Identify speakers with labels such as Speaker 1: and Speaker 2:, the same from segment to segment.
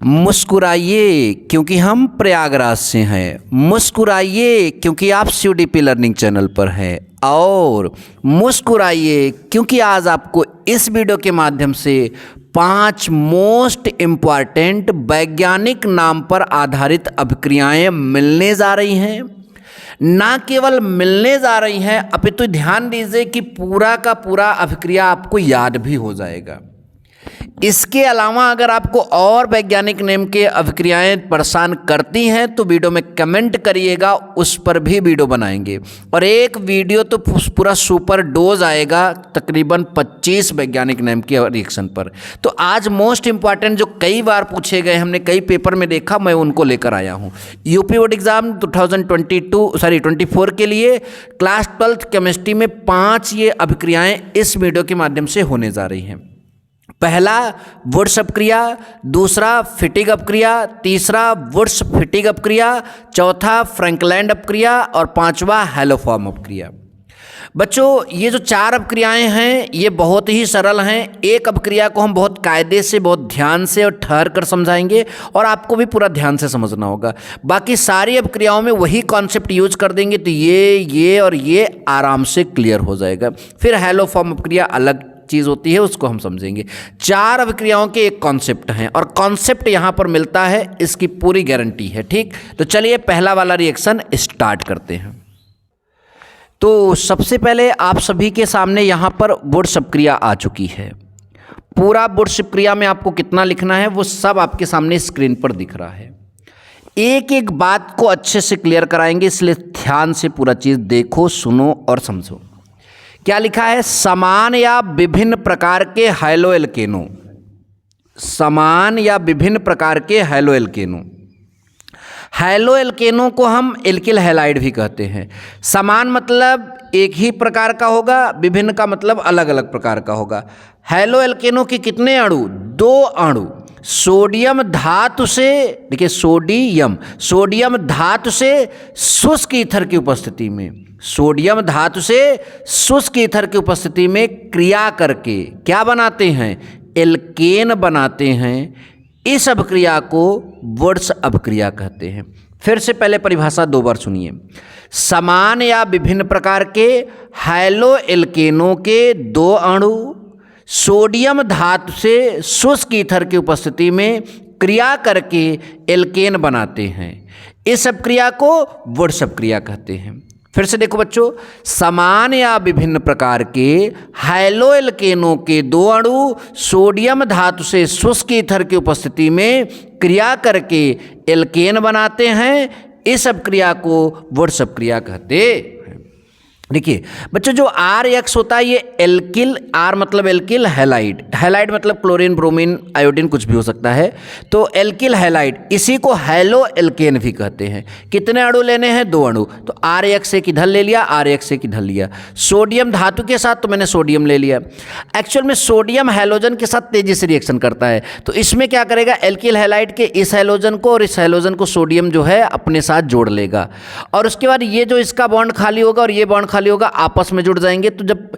Speaker 1: मुस्कुराइए क्योंकि हम प्रयागराज से हैं। मुस्कुराइए क्योंकि आप CUDP लर्निंग चैनल पर हैं। और मुस्कुराइए क्योंकि आज आपको इस वीडियो के माध्यम से 5 मोस्ट इम्पॉर्टेंट वैज्ञानिक नाम पर आधारित अभिक्रियाएं मिलने जा रही हैं। ना केवल मिलने जा रही हैं, अपितु ध्यान दीजिए कि पूरा का पूरा अभिक्रिया आपको याद भी हो जाएगा। इसके अलावा अगर आपको और वैज्ञानिक नेम के अभिक्रियाएं परेशान करती हैं तो वीडियो में कमेंट करिएगा, उस पर भी वीडियो बनाएंगे। और एक वीडियो तो पूरा सुपर डोज आएगा तकरीबन 25 वैज्ञानिक नेम के रिएक्शन पर। तो आज मोस्ट इंपॉर्टेंट जो कई बार पूछे गए, हमने कई पेपर में देखा, मैं उनको लेकर आया हूँ। यूपी बोर्ड एग्जाम 2024 के लिए क्लास 12th केमिस्ट्री में 5 ये अभिक्रियाएं इस वीडियो के माध्यम से होने जा रही हैं। पहला वुड्स अपक्रिया, दूसरा फिटिग अपक्रिया, तीसरा वुड्स फिटिग अपक्रिया, चौथा फ्रैंकलैंड अपक्रिया और पांचवा हैलोफॉर्म अपक्रिया। बच्चों, ये जो 4 अपक्रियाएं हैं ये बहुत ही सरल हैं। एक अपक्रिया को हम बहुत कायदे से, बहुत ध्यान से और ठहर कर समझाएंगे और आपको भी पूरा ध्यान से समझना होगा। बाकी सारी अपक्रियाओं में वही कॉन्सेप्ट यूज कर देंगे तो ये और ये आराम से क्लियर हो जाएगा। फिर हैलोफॉर्म अपक्रिया अलग चीज़ होती है, उसको हम समझेंगे। 4 अभिक्रियाओं के एक कॉन्सेप्ट हैं और कॉन्सेप्ट यहाँ पर मिलता है, इसकी पूरी गारंटी है। ठीक, तो चलिए पहला वाला रिएक्शन स्टार्ट करते हैं। तो सबसे पहले आप सभी के सामने यहाँ पर वुड्स अपक्रिया आ चुकी है। पूरा वुड्स अपक्रिया में आपको कितना लिखना है वो सब आपके सामने स्क्रीन पर दिख रहा है। एक एक बात को अच्छे से क्लियर कराएंगे, इसलिए ध्यान से पूरा चीज़ देखो, सुनो और समझो। क्या लिखा है? समान या विभिन्न प्रकार के हैलोएल्केनों। समान या विभिन्न प्रकार के हैलोएल्केनों। हैलोएल्केनों को हम एल्किल हैलाइड भी कहते हैं। समान मतलब एक ही प्रकार का होगा, विभिन्न का मतलब अलग अलग प्रकार का होगा। हैलोएल्केनों के कितने अणु? 2 अणु। सोडियम धातु से, देखिए सोडियम धातु से शुष्क ईथर की उपस्थिति में, सोडियम धातु से शुष्क ईथर की उपस्थिति में क्रिया करके क्या बनाते हैं? एल्केन बनाते हैं। इस अभिक्रिया को वुड्स अभिक्रिया कहते हैं। फिर से पहले परिभाषा 2 बार सुनिए। समान या विभिन्न प्रकार के हैलोएल्केनों के 2 अणु सोडियम धातु से शुष्क ईथर की उपस्थिति में क्रिया करके एल्केन बनाते हैं। इस अपक्रिया को वुड्स अपक्रिया कहते हैं। फिर से देखो बच्चों, समान या विभिन्न प्रकार के हैलोएल्केनों के 2 अणु सोडियम धातु से शुष्क ईथर की उपस्थिति में क्रिया करके एल्केन बनाते हैं। इस अपक्रिया को वुड्स अपक्रिया कहते हैं। देखिए बच्चों, जो RX होता है ये एल्किल, R मतलब एल्किल, हैलाइड, हैलाइड मतलब क्लोरीन, ब्रोमीन, आयोडीन कुछ भी हो सकता है। तो एल्किल हैलाइड, इसी को हैलो एल्केन भी कहते हैं। कितने अणु लेने हैं? 2 अणु। तो RX एक इधर ले लिया, RX एक इधर लिया। सोडियम धातु के साथ तो मैंने सोडियम ले लिया। एक्चुअल में सोडियम हैलोजन के साथ तेजी से रिएक्शन करता है, तो इसमें क्या करेगा? एल्किल हैलाइड के इस हैलोजन को और इस हैलोजन को सोडियम जो है अपने साथ जोड़ लेगा और उसके बाद ये जो इसका बॉन्ड खाली होगा और ये बॉन्ड खाली होगा, आपस में जुड़ जाएंगे। तो जब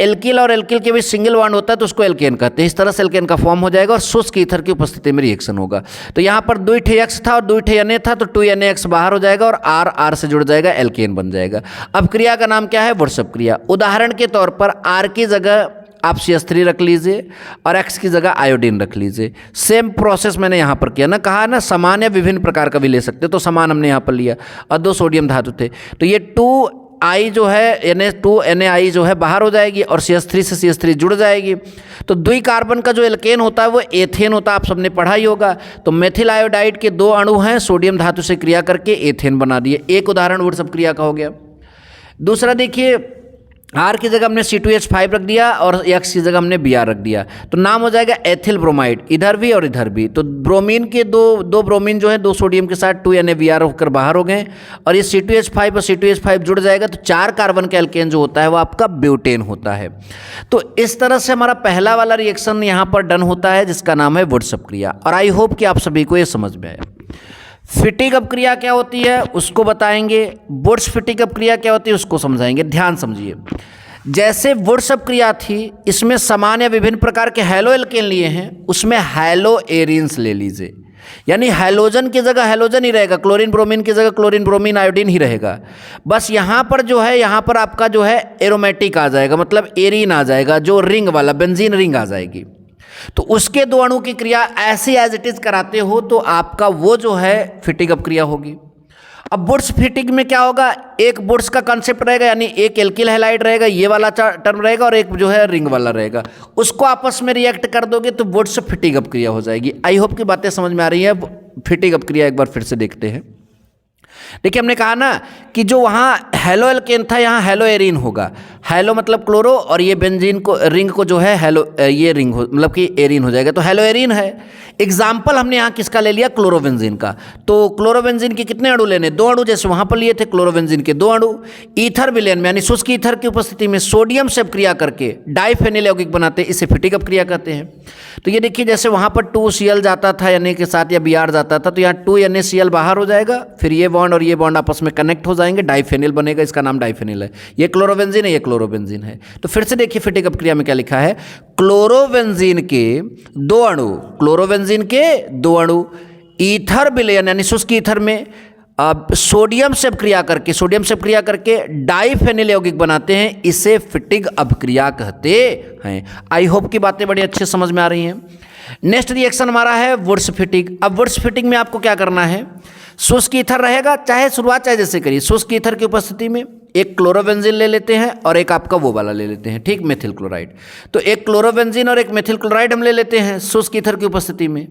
Speaker 1: एल्किल और एल्किल के बीच सिंगल बॉन्ड होता है तो उसको एल्केन कहते हैं। इस तरह से एल्केन का फॉर्म हो जाएगा और शुष्क ईथर की उपस्थिति में रिएक्शन होगा। तो यहाँ पर 2 X था और 2 Na था, तो 2NaX बाहर हो जाएगा और R से जुड़ जाएगा, एल्केन बन जाएगा। अपक्रिया का नाम क्या है? वुड्स अपक्रिया। उदाहरण के तौर पर R की जगह आप CH3 रख लीजिए और X की जगह आयोडीन रख लीजिए। सेम प्रोसेस मैंने यहाँ पर किया ना, कहा ना समान या विभिन्न प्रकार का भी ले सकते हो, तो समान हमने यहाँ पर लिया और 2 सोडियम धातु थे, तो ये 2I जो है Na2NaI जो है बाहर हो जाएगी और CH3 से CH3 जुड़ जाएगी। तो द्विकार्बन का जो एल्केन होता है वो एथेन होता है, आप सबने पढ़ा ही होगा। तो मेथिल आयोडाइड के 2 अणु हैं, सोडियम धातु से क्रिया करके एथेन बना दिए। एक उदाहरण वुड्स अपक्रिया का हो गया। दूसरा देखिए, R की जगह हमने C2H5 रख दिया और X की जगह हमने Br रख दिया, तो नाम हो जाएगा एथिल ब्रोमाइड, इधर भी और इधर भी। तो ब्रोमीन के दो ब्रोमीन जो है 2 सोडियम के साथ 2NaBr होकर बाहर हो गए और ये C2H5 और C2H5 जुड़ जाएगा, तो 4 कार्बन का एल्केन जो होता है वो आपका ब्यूटेन होता है। तो इस तरह से हमारा पहला वाला रिएक्शन यहाँ पर डन होता है, जिसका नाम है वुड्स अपक्रिया। और आई होप कि आप सभी को ये समझ में आया। फिटिग अपक्रिया क्या होती है उसको बताएंगे, वुड्स फिटिग अपक्रिया क्या होती है उसको समझाएंगे। ध्यान समझिए, जैसे वुड्स अपक्रिया थी, इसमें समान या विभिन्न प्रकार के हैलो एल्केन लिए हैं, उसमें हैलो एरिन्स ले लीजिए। यानी हैलोजन की जगह हैलोजन ही रहेगा, क्लोरीन ब्रोमीन की जगह क्लोरीन ब्रोमीन आयोडीन ही रहेगा। बस यहाँ पर जो है, यहाँ पर आपका जो है एरोमेटिक आ जाएगा, मतलब एरीन आ जाएगा, जो रिंग वाला बेंजीन रिंग आ जाएगी। तो उसके दो अणु की क्रिया ऐसी एज इट इज कराते हो तो आपका वो जो है फिटिंग अप क्रिया होगी। अब वुड्स फिटिंग में क्या होगा, एक वुड्स का कॉन्सेप्ट रहेगा, यानी एक एल्किल हैलाइड रहेगा, ये वाला टर्म रहेगा, और एक जो है रिंग वाला रहेगा, उसको आपस में रिएक्ट कर दोगे तो वुड्स फिटिंग अप क्रिया हो जाएगी। आई होप की बातें समझ में आ रही है। फिटिंग अप क्रिया एक बार फिर से देखते हैं। देखिए हमने कहा ना कि जो वहाँ हेलो एल्केन था, यहाँ हेलो एरीन होगा। हेलो मतलब क्लोरो, और ये बेंजीन को रिंग को जो है हेलो, ये रिंग हो मतलब कि एरीन हो जाएगा, तो हेलो एरीन है। एग्जाम्पल हमने यहाँ किसका ले लिया, क्लोरोबेंजीन का। तो क्लोरोबेंजीन के कितने अणु लेने, 2 अणु, जैसे वहाँ पर लिए थे क्लोरोबेंजीन के 2 अणु। ईथर विलयन में यानी शुष्क ईथर की उपस्थिति में सोडियम से क्रिया करके डाइफेनिल यौगिक बनाते हैं, इसे फिटिंग अप क्रिया कहते हैं। तो ये देखिए जैसे वहाँ पर 2Cl जाता था Na के साथ या Br जाता था, तो यहाँ 2NaCl बाहर हो जाएगा, फिर ये बॉन्ड और ये बॉन्ड आपस में कनेक्ट हो जाएंगे, डाइफेनिल बनेगा, इसका नाम डाइफेनिल है। ये क्लोरोबेंजीन है, ये क्लोरोबेंजीन है। तो फिर से देखिए फिटिंग अप क्रिया में क्या लिखा है, क्लोरोबेंजीन के 2 अणु, क्लोरोबेंजीन के 2 अणु ईथर विलयन यानी शुष्क ईथर में सोडियम से क्रिया करके डाइफेनिल यौगिक बनाते हैं, इसे फिटिंग अप क्रिया कहते हैं। आई होप की बातें बड़ी अच्छे समझ में आ रही हैं। नेक्स्ट रिएक्शन हमारा है वुड्स फिटिंग। अब वुड्स फिटिंग में आपको क्या करना है, शुष्क ईथर रहेगा, चाहे शुरुआत चाहे जैसे करिए। शुष्क ईथर की उपस्थिति में एक क्लोरोबेंजीन ले लेते हैं और एक आपका वो वाला ले लेते हैं, ठीक, मेथिल क्लोराइड। तो एक क्लोरोबेंजीन और एक मेथिल क्लोराइड हम ले लेते हैं शुष्क ईथर की उपस्थिति में।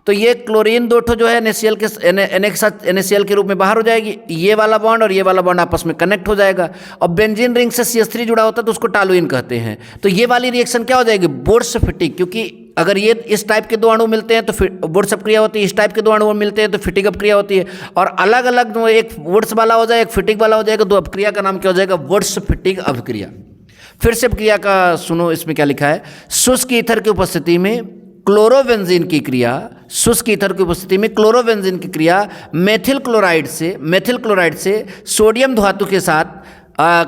Speaker 1: तो ये क्लोरीन 2 ठो जो है NaCl के Na के साथ NaCl के रूप में बाहर हो जाएगी, ये वाला बॉन्ड और ये वाला बॉन्ड आपस में कनेक्ट हो जाएगा, और बेंजीन रिंग से CH3 जुड़ा होता है तो उसको टालुइन कहते हैं। तो ये वाली रिएक्शन क्या हो जाएगी, वुड्स फिटिंग, क्योंकि अगर ये इस टाइप के 2 अणु मिलते हैं तो वुड्स अप क्रिया होती है, इस टाइप के 2 अणु मिलते हैं तो फिटिंग अप क्रिया होती है, और अलग अलग एक वुड्स वाला हो जाए एक फिटिंग वाला हो जाएगा, 2 अपक्रिया का नाम क्या हो जाएगा, वुड्स फिटिंग अपक्रिया। फिर से अपक्रिया का सुनो, इसमें क्या लिखा है, शुष्क ईथर की उपस्थिति में क्लोरोबेंजीन की क्रिया, शुष्क ईथर की उपस्थिति में क्लोरोबेंजीन की क्रिया मेथिल क्लोराइड से सोडियम धातु के साथ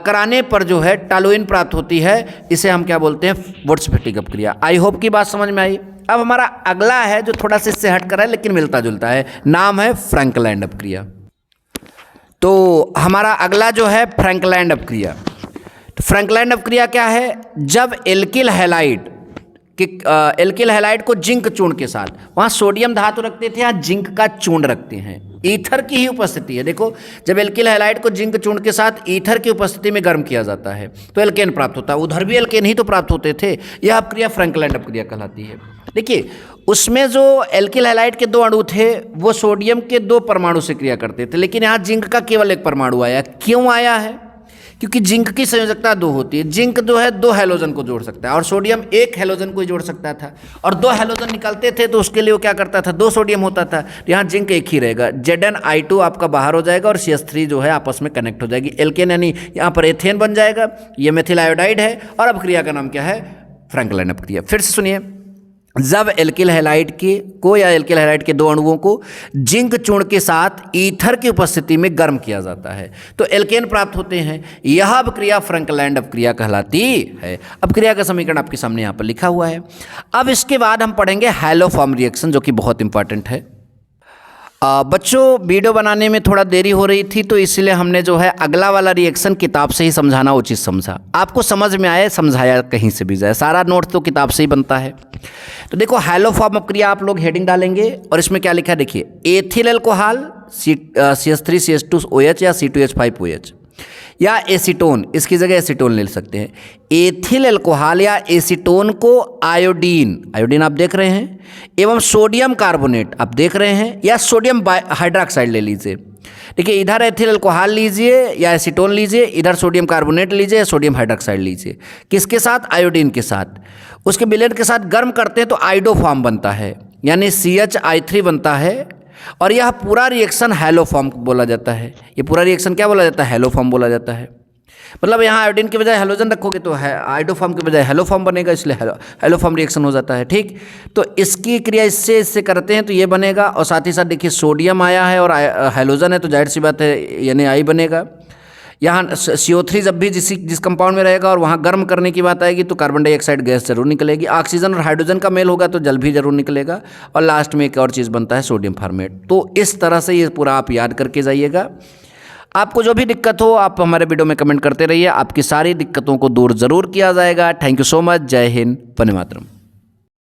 Speaker 1: कराने पर जो है टालुइन प्राप्त होती है, इसे हम क्या बोलते हैं, वुड्स फिटिंग अप क्रिया। आई होप की बात समझ में आई। अब हमारा अगला है जो थोड़ा सा इससे हट कर है लेकिन मिलता जुलता है, नाम है फ्रैंकलैंड अप क्रिया। तो हमारा अगला जो है फ्रैंकलैंड अप क्रिया। तो फ्रैंकलैंड अप क्रिया क्या है, जब एल्किल हैलाइड को जिंक चूर्ण के साथ, वहाँ सोडियम धातु रखते थे, यहाँ जिंक का चूर्ण रखते हैं, ईथर की ही उपस्थिति है। देखो जब एल्किल हैलाइड को जिंक चूर्ण के साथ ईथर की उपस्थिति में गर्म किया जाता है तो एल्केन प्राप्त होता है, उधर भी एल्केन ही तो प्राप्त होते थे। यह अपक्रिया फ्रैंकलैंड अपक्रिया कहलाती है। देखिए उसमें जो एल्किल हैलाइड के 2 अणु थे वो सोडियम के 2 परमाणु से क्रिया करते थे, लेकिन यहाँ जिंक का केवल 1 परमाणु आया। क्यों आया है, क्योंकि जिंक की संयोजकता 2 होती है। जिंक जो है 2 हैलोजन को जोड़ सकता है और सोडियम 1 हैलोजन को ही जोड़ सकता था, और 2 हैलोजन निकलते थे तो उसके लिए वो क्या करता था, 2 सोडियम होता था। यहाँ जिंक 1 ही रहेगा, Zn(I2) आपका बाहर हो जाएगा और CH3 जो है आपस में कनेक्ट हो जाएगी, एल्केन यानी यहाँ पर एथेन बन जाएगा, ये मेथिल आयोडाइड है, और अपक्रिया का नाम क्या है, फ्रैंकलैंड अपक्रिया। फिर से सुनिए, जब एल्किल हैलाइड या एल्किल हैलाइड के 2 अणुओं को जिंक चूर्ण के साथ ईथर की उपस्थिति में गर्म किया जाता है तो एल्केन प्राप्त होते हैं। यह अपक्रिया फ्रैंकलैंड अपक्रिया कहलाती है। अपक्रिया का समीकरण आपके सामने यहाँ पर लिखा हुआ है। अब इसके बाद हम पढ़ेंगे हैलोफॉर्म रिएक्शन, जो कि बहुत इंपॉर्टेंट है। बच्चों वीडियो बनाने में थोड़ा देरी हो रही थी तो इसलिए हमने जो है अगला वाला रिएक्शन किताब से ही समझाना उचित समझा। आपको समझ में आए, समझाया कहीं से भी जाए, सारा नोट तो किताब से ही बनता है। तो देखो हैलोफॉर्म अपक्रिया आप लोग हेडिंग डालेंगे और इसमें क्या लिखा है देखिए, एथिल अल्कोहल CH3CH2OH या C2H5OH या एसीटोन, इसकी जगह एसीटोन ले सकते हैं। एथिल अल्कोहल या एसीटोन को आयोडीन आप देख रहे हैं, एवं सोडियम कार्बोनेट आप देख रहे हैं, या सोडियम हाइड्रोक्साइड ले लीजिए। देखिए इधर एथिल अल्कोहल लीजिए या एसीटोन लीजिए, इधर सोडियम कार्बोनेट लीजिए या सोडियम हाइड्रोक्साइड लीजिए। किसके साथ, आयोडीन के साथ। उसके विलयन के साथ गर्म करते हैं तो आइडोफॉर्म बनता है, यानी CH(I3) बनता है, और यह पूरा रिएक्शन हैलोफॉर्म बोला जाता है। ये पूरा रिएक्शन क्या बोला जाता है, हैलोफॉर्म बोला जाता है। मतलब यहाँ आयोडीन के बजाय हैलोजन रखोगे तो है आइडोफॉर्म के बजाय हैलोफॉर्म बनेगा, इसलिए हैलोफॉर्म रिएक्शन हो जाता है। ठीक, तो इसकी क्रिया इससे करते हैं तो ये बनेगा, और साथ ही साथ देखिए सोडियम आया है और हैलोजन है तो जाहिर सी बात है यानी आई बनेगा। यहाँ CO3 जब भी जिस कंपाउंड में रहेगा और वहाँ गर्म करने की बात आएगी तो कार्बन डाइऑक्साइड गैस जरूर निकलेगी। ऑक्सीजन और हाइड्रोजन का मेल होगा तो जल भी जरूर निकलेगा। और लास्ट में एक और चीज़ बनता है सोडियम फॉर्मेट। तो इस तरह से ये पूरा आप याद करके जाइएगा। आपको जो भी दिक्कत हो आप हमारे वीडियो में कमेंट करते रहिए, आपकी सारी दिक्कतों को दूर ज़रूर किया जाएगा। Thank you so much. जय हिंद, वंदे मातरम।